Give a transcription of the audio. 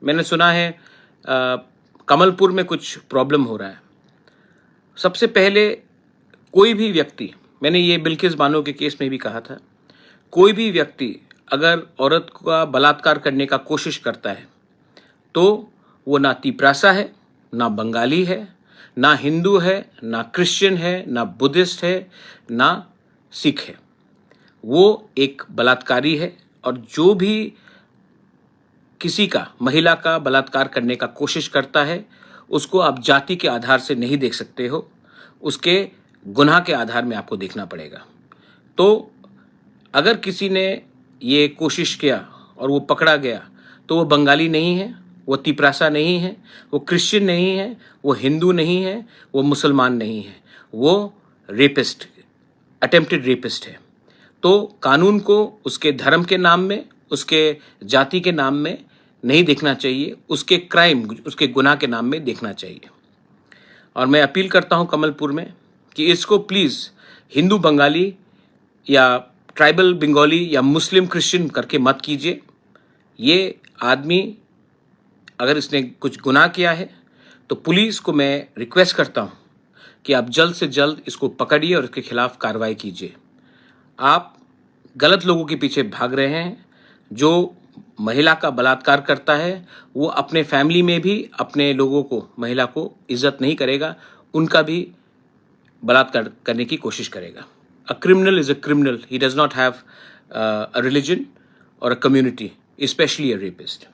मैंने सुना है कमलपुर में कुछ प्रॉब्लम हो रहा है। सबसे पहले कोई भी व्यक्ति, मैंने ये बिल्किस बानो के केस में भी कहा था, कोई भी व्यक्ति अगर औरत का बलात्कार करने का कोशिश करता है तो वो ना तिपरासा है, ना बंगाली है, ना हिंदू है, ना क्रिश्चियन है, ना बुद्धिस्ट है, ना सिख है। वो एक बलात्कारी है। और जो भी किसी का, महिला का बलात्कार करने का कोशिश करता है, उसको आप जाति के आधार से नहीं देख सकते हो, उसके गुनाह के आधार में आपको देखना पड़ेगा। तो अगर किसी ने ये कोशिश किया और वो पकड़ा गया तो वो बंगाली नहीं है, वो तिपरासा नहीं है, वो क्रिश्चियन नहीं है, वो हिंदू नहीं है, वो मुसलमान नहीं है, वो रेपिस्ट, अटेम्प्टेड रेपिस्ट है। तो कानून को उसके धर्म के नाम में, उसके जाति के नाम में नहीं देखना चाहिए, उसके क्राइम, उसके गुनाह के नाम में देखना चाहिए। और मैं अपील करता हूं कमलपुर में कि इसको प्लीज़ हिंदू बंगाली या ट्राइबल बंगाली या मुस्लिम क्रिश्चियन करके मत कीजिए। ये आदमी अगर इसने कुछ गुनाह किया है तो पुलिस को मैं रिक्वेस्ट करता हूं कि आप जल्द से जल्द इसको पकड़िए और इसके खिलाफ कार्रवाई कीजिए। आप गलत लोगों के पीछे भाग रहे हैं। जो महिला का बलात्कार करता है वो अपने फैमिली में भी अपने लोगों को, महिला को इज्जत नहीं करेगा, उनका भी बलात्कार करने की कोशिश करेगा। A criminal is a criminal, he does not have a religion और a community, specially a rapist.